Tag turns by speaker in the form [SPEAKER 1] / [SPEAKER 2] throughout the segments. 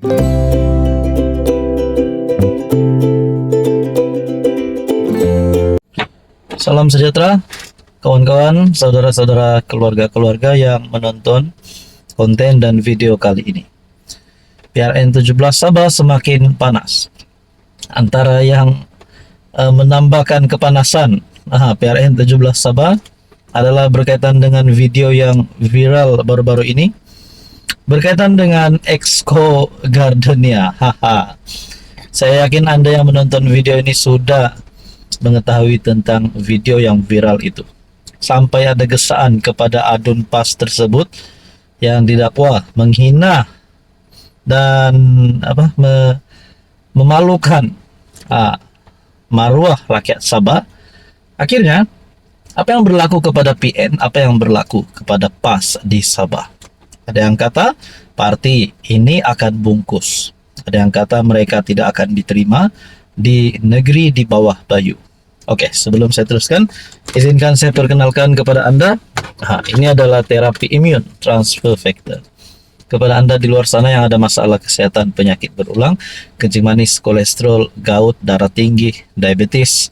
[SPEAKER 1] Salam sejahtera, kawan-kawan, saudara-saudara, keluarga-keluarga yang menonton konten dan video kali ini. PRN17 Sabah semakin panas. Antara yang menambahkan kepanasan PRN17 Sabah adalah berkaitan dengan video yang viral baru-baru ini, berkaitan dengan Exco Gardenia. Saya yakin Anda yang menonton video ini sudah mengetahui tentang video yang viral itu. Sampai ada gesaan kepada adun PAS tersebut yang didakwa menghina dan memalukan maruah rakyat Sabah. Akhirnya apa yang berlaku kepada PN, apa yang berlaku kepada PAS di Sabah? Ada yang kata parti ini akan bungkus, ada yang kata mereka tidak akan diterima di negeri di bawah Bayu. Oke, sebelum saya teruskan, izinkan saya perkenalkan kepada Anda. Ini adalah terapi imun transfer factor. Kepada Anda di luar sana yang ada masalah kesehatan penyakit berulang, kencing manis, kolesterol, gout, darah tinggi, diabetes,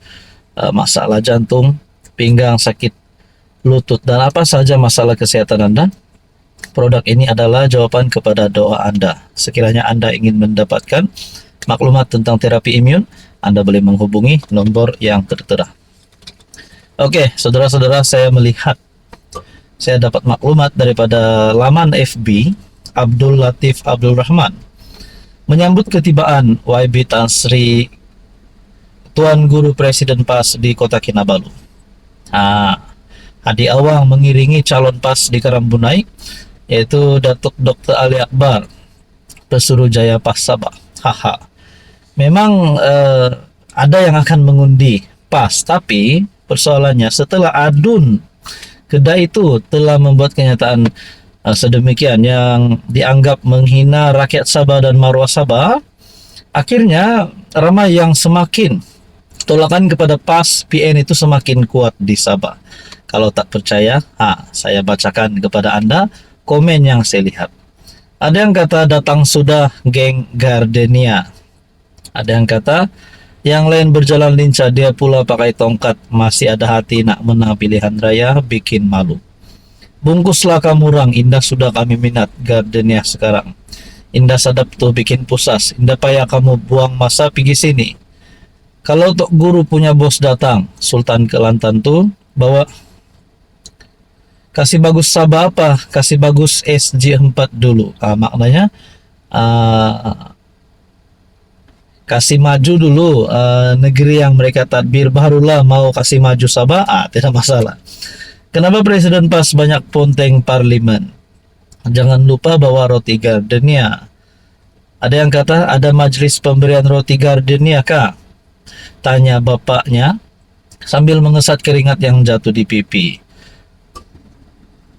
[SPEAKER 1] masalah jantung, pinggang, sakit lutut, dan apa saja masalah kesehatan Anda, produk ini adalah jawaban kepada doa Anda. Sekiranya Anda ingin mendapatkan maklumat tentang terapi imun, Anda boleh menghubungi nomor yang tertera. Oke, saudara-saudara, saya dapat maklumat daripada laman FB Abdul Latif Abdul Rahman menyambut ketibaan YB Tan Sri Tuan Guru Presiden PAS di Kota Kinabalu. Hadi Awang mengiringi calon PAS di Karambunai, yaitu Datuk Dr. Ali Akbar, Pesuruh Jaya PAS Sabah. Memang ada yang akan mengundi PAS, tapi persoalannya setelah adun kedai itu telah membuat kenyataan sedemikian yang dianggap menghina rakyat Sabah dan maruah Sabah, akhirnya ramai yang semakin tolakan kepada PAS PN itu semakin kuat di Sabah. Kalau tak percaya, saya bacakan kepada Anda komen yang saya lihat. Ada yang kata datang sudah geng Gardenia. Ada yang kata yang lain berjalan lincah, dia pula pakai tongkat, masih ada hati nak menang pilihan raya, bikin malu. Bungkuslah kamu rang, indah sudah kami minat Gardenia sekarang. Indah sadap tuh bikin pusas, indah payah kamu buang masa pergi sini. Kalau Tok Guru punya bos datang, Sultan Kelantan tuh bawa kasih bagus Sabah apa? Kasih bagus SG4 dulu. Maknanya kasih maju dulu negeri yang mereka tadbir, barulah mau kasih maju Sabah. Tidak masalah. Kenapa Presiden PAS banyak ponteng parlimen? Jangan lupa bawa roti Gardenia. Ada yang kata ada majelis pemberian roti Gardenia kah? Tanya bapaknya sambil mengesat keringat yang jatuh di pipi.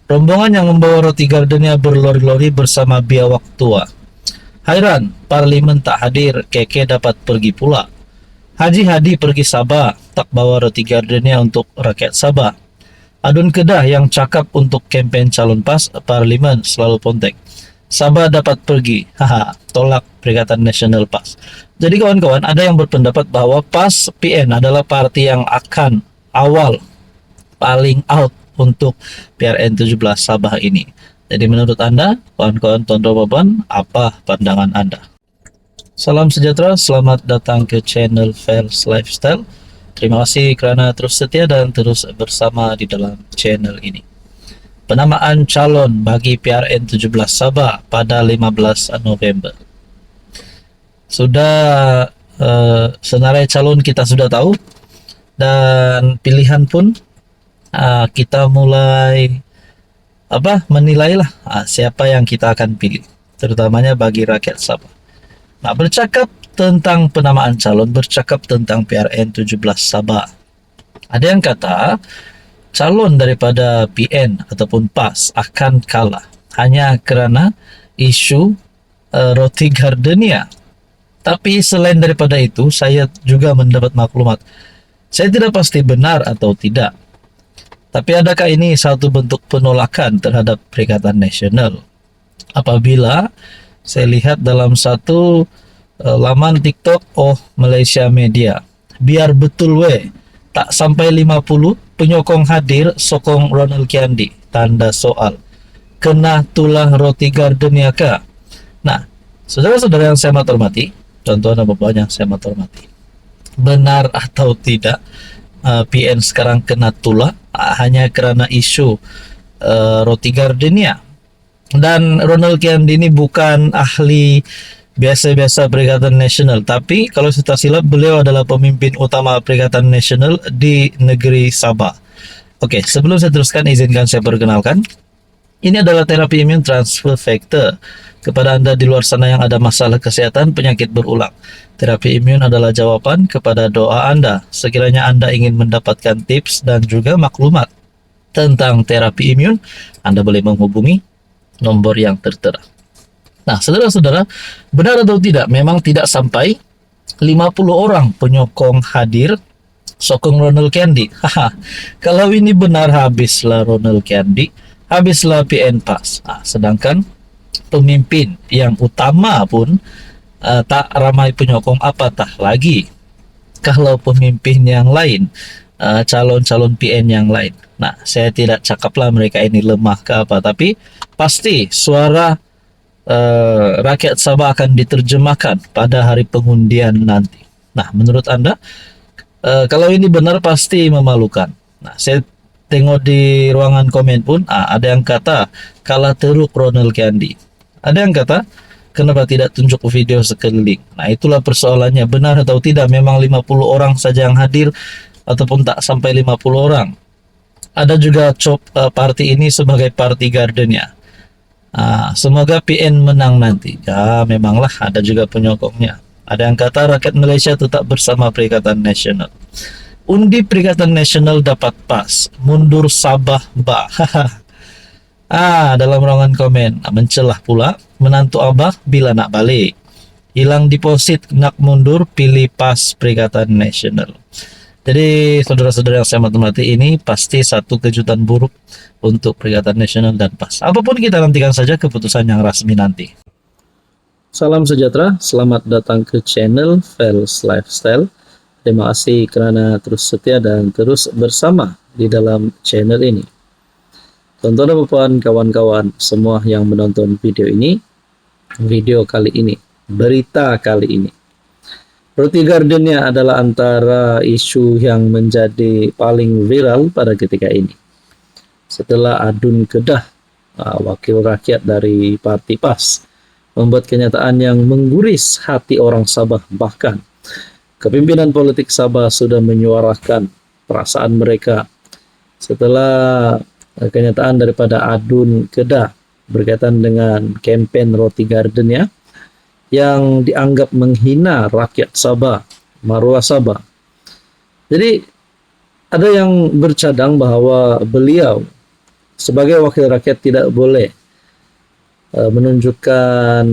[SPEAKER 1] Rombongan yang membawa roti Gardenia berlori-lori bersama biawak tua. Hairan, parlimen tak hadir, Keke dapat pergi pula. Haji Hadi pergi Sabah, tak bawa roti Gardenia untuk rakyat Sabah. Adun Kedah yang cakap untuk kempen calon PAS parlimen selalu ponteng. Sabah dapat pergi, tolak Perikatan Nasional PAS. Jadi kawan-kawan, ada yang berpendapat bahwa PAS PN adalah parti yang akan awal paling out untuk PRN17 Sabah ini. Jadi menurut Anda, kawan-kawan tonton apa pandangan Anda? Salam sejahtera, selamat datang ke channel Fels Lifestyle. Terima kasih kerana terus setia dan terus bersama di dalam channel ini. Penamaan calon bagi PRN17 Sabah pada 15 November. Sudah senarai calon kita sudah tahu, dan pilihan pun kita mulai menilailah siapa yang kita akan pilih, terutamanya bagi rakyat Sabah. Nah, bercakap tentang penamaan calon, bercakap tentang PRN17 Sabah, ada yang kata calon daripada PN ataupun PAS akan kalah hanya kerana isu roti Gardenia. Tapi selain daripada itu, saya juga mendapat maklumat, saya tidak pasti benar atau tidak, tapi adakah ini satu bentuk penolakan terhadap Perikatan Nasional apabila Saya lihat dalam satu laman TikTok Malaysia Media. Biar betul tak sampai 50 penyokong hadir sokong Ronald Kiandi. Tanda soal. Kena tulah roti garden ya kak. Nah, saudara-saudara yang saya hormati, contoh dan bapak yang saya hormati, benar atau tidak PN sekarang kena tulah hanya karena isu roti gardenia? Dan Ronald Kiandi ini bukan ahli biasa-biasa Perikatan Nasional, tapi kalau saya tak silap beliau adalah pemimpin utama Perikatan Nasional di negeri Sabah. Oke, sebelum saya teruskan, izinkan saya perkenalkan. Ini adalah terapi imun transfer factor. Kepada Anda di luar sana yang ada masalah kesehatan, penyakit berulang, terapi imun adalah jawaban kepada doa Anda. Sekiranya Anda ingin mendapatkan tips dan juga maklumat tentang terapi imun, Anda boleh menghubungi nomor yang tertera. Nah, saudara-saudara, benar atau tidak, memang tidak sampai 50 orang penyokong hadir sokong Ronald Kiandi. Kalau ini benar, habislah Ronald Kiandi, habislah PN PAS. Sedangkan pemimpin yang utama pun tak ramai penyokong, apatah lagi kalau pemimpin yang lain, calon-calon PN yang lain. Nah, saya tidak cakaplah mereka ini lemah ke apa, tapi pasti suara rakyat Sabah akan diterjemahkan pada hari pengundian nanti. Nah, menurut Anda, kalau ini benar pasti memalukan. Nah, saya tengok di ruangan komen pun ada yang kata kalah teruk Ronald Kiandi. Ada yang kata kenapa tidak tunjuk video sekeliling. Nah, itulah persoalannya, benar atau tidak memang 50 orang saja yang hadir ataupun tak sampai 50 orang. Ada juga party ini sebagai party gardennya. Semoga PN menang nanti. Ya, memanglah ada juga penyokongnya. Ada yang kata rakyat Malaysia tetap bersama Perikatan Nasional. Undi Perikatan Nasional dapat PAS, mundur Sabah bah. Dalam ruangan komen mencelah pula menantu abah bila nak balik. Hilang deposit nak mundur, pilih PAS Perikatan Nasional. Jadi saudara-saudara yang saya hormati, ini pasti satu kejutan buruk untuk Perikatan Nasional dan PAS. Apapun kita nantikan saja keputusan yang resmi nanti. Salam sejahtera, selamat datang ke channel Fels Lifestyle. Terima kasih kerana terus setia dan terus bersama di dalam channel ini. Tonton dan kawan-kawan semua yang menonton video ini, video kali ini, berita kali ini. Roti gardenia adalah antara isu yang menjadi paling viral pada ketika ini. Setelah Adun Kedah, wakil rakyat dari Parti PAS, membuat kenyataan yang mengguris hati orang Sabah, bahkan kepimpinan politik Sabah sudah menyuarakan perasaan mereka setelah kenyataan daripada Adun Kedah berkaitan dengan kempen roti gardenia yang dianggap menghina rakyat Sabah, maruah Sabah. Jadi ada yang bercadang bahwa beliau sebagai wakil rakyat tidak boleh menunjukkan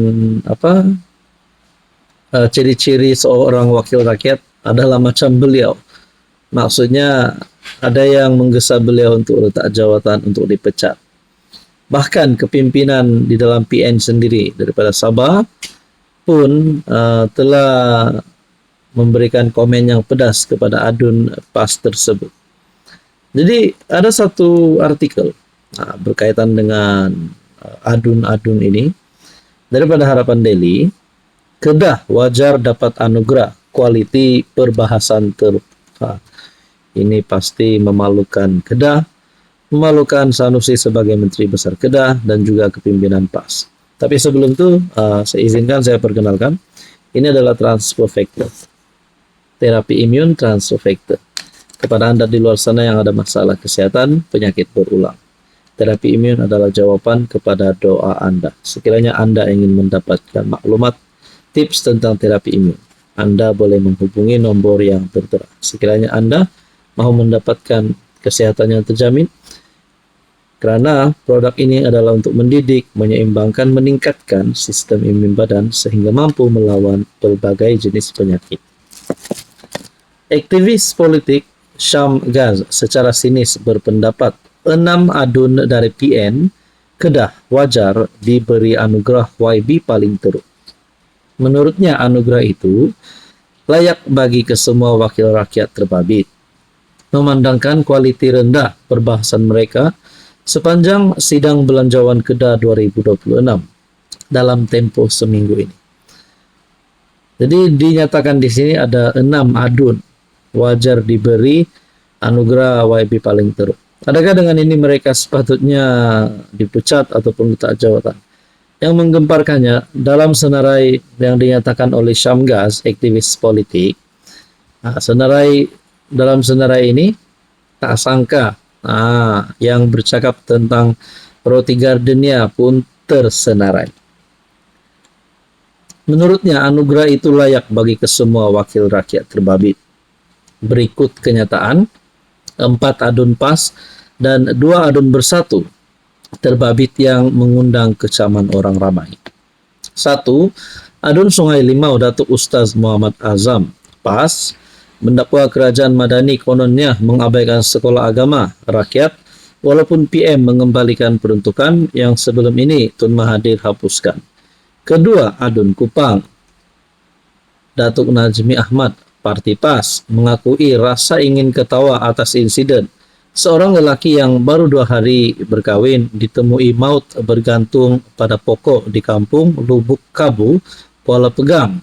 [SPEAKER 1] ciri-ciri seorang wakil rakyat adalah macam beliau. Maksudnya ada yang menggesa beliau untuk letak jawatan untuk dipecat. Bahkan kepimpinan di dalam PN sendiri daripada Sabah pun telah memberikan komen yang pedas kepada Adun PAS tersebut. Jadi ada satu artikel berkaitan dengan Adun ini daripada Harapan Daily. Kedah wajar dapat anugerah kualiti perbahasan teruk. Ini pasti memalukan Kedah, memalukan Sanusi sebagai Menteri Besar Kedah dan juga kepimpinan PAS. Tapi sebelum itu, saya perkenalkan, ini adalah transfer factor, terapi imun transfer factor. Kepada Anda di luar sana yang ada masalah kesehatan, penyakit berulang, terapi imun adalah jawaban kepada doa Anda. Sekiranya Anda ingin mendapatkan maklumat, tips tentang terapi imun, Anda boleh menghubungi nomor yang tertera. Sekiranya Anda mau mendapatkan kesehatan yang terjamin, karena produk ini adalah untuk mendidik, menyeimbangkan, meningkatkan sistem imun badan sehingga mampu melawan berbagai jenis penyakit. Aktivis politik Syam Gaz secara sinis berpendapat 6 adun dari PN Kedah wajar diberi anugerah YB paling teruk. Menurutnya anugerah itu layak bagi kesemua wakil rakyat terbabit. Memandangkan kualiti rendah perbahasan mereka sepanjang sidang belanjawan Kedah 2026 dalam tempo seminggu ini. Jadi dinyatakan di sini ada 6 adun wajar diberi anugerah YB paling teruk. Adakah dengan ini mereka sepatutnya dipecat ataupun letak jawatan? Yang menggemparkannya dalam senarai yang dinyatakan oleh Syamgaz, aktivis politik, dalam senarai ini tak sangka yang bercakap tentang roti gardenia pun tersenarai. Menurutnya anugerah itu layak bagi kesemua wakil rakyat terbabit. Berikut kenyataan 4 adun PAS dan 2 adun bersatu terbabit yang mengundang kecaman orang ramai. 1. Adun Sungai Limau Datuk Ustaz Muhammad Azam PAS mendakwa kerajaan Madani kononnya mengabaikan sekolah agama rakyat walaupun PM mengembalikan peruntukan yang sebelum ini Tun Mahathir hapuskan. Kedua, adun Kupang Datuk Najmi Ahmad Parti PAS mengakui rasa ingin ketawa atas insiden seorang lelaki yang baru 2 hari berkahwin ditemui maut bergantung pada pokok di kampung Lubuk Kabu, Kuala Pegang.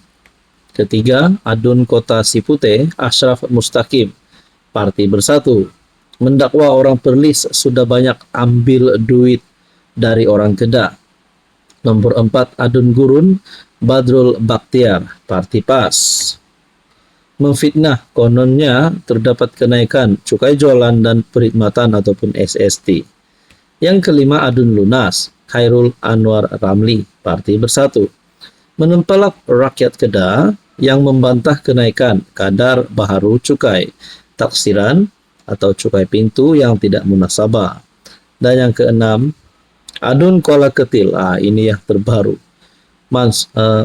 [SPEAKER 1] Ketiga, adun Kota Sipute Ashraf Mustaqim Parti Bersatu mendakwa orang Perlis sudah banyak ambil duit dari orang Kedah. Nomor 4, adun Gurun Badrul Bakhtiar Parti PAS memfitnah kononnya terdapat kenaikan cukai jualan dan perkhidmatan ataupun SST. Yang kelima, adun Lunas Khairul Anwar Ramli Parti Bersatu menempelak rakyat Kedah yang membantah kenaikan kadar baharu cukai taksiran atau cukai pintu yang tidak munasabah. Dan yang keenam, adun Kuala Ketil, ini yang terbaru.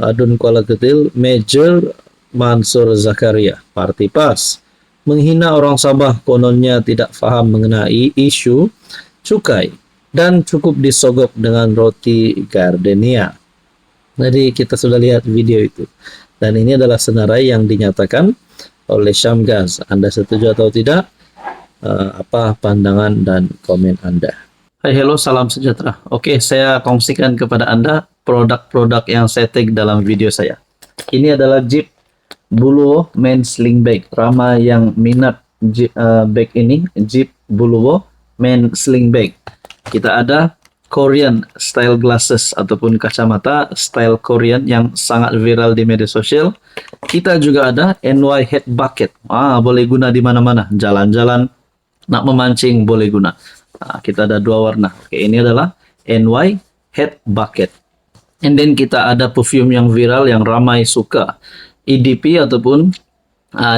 [SPEAKER 1] Adun Kuala Ketil Major Mansur Zakaria Parti PAS menghina orang Sabah kononnya tidak faham mengenai isu cukai dan cukup disogok dengan roti gardenia. Jadi kita sudah lihat video itu dan ini adalah senarai yang dinyatakan oleh Syamgaz. Anda setuju atau tidak? Apa pandangan dan komen Anda? Hai, hello, salam sejahtera. Oke, saya kongsikan kepada Anda produk-produk yang saya tag dalam video saya. Ini adalah Jeep Buluwo Men Sling Bag. Ramai yang minat bag ini, Jeep Buluwo Men Sling Bag. Kita ada Korean style glasses ataupun kacamata style Korean yang sangat viral di media sosial. Kita juga ada NY Head Bucket. Boleh guna di mana-mana. Jalan-jalan, nak memancing boleh guna. Kita ada 2 warna. Oke, ini adalah NY Head Bucket. And then kita ada perfume yang viral yang ramai suka. EDP ataupun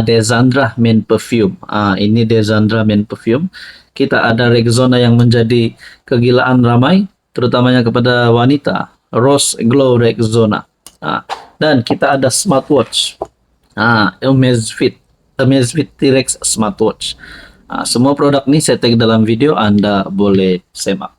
[SPEAKER 1] Desandra Men Perfume. Ini Desandra Men Perfume. Kita ada Rexona yang menjadi kegilaan ramai, terutamanya kepada wanita. Rose Glow Rexona. Dan kita ada smartwatch. Amazfit T-Rex Smartwatch. Semua produk ini saya tag dalam video, Anda boleh semak.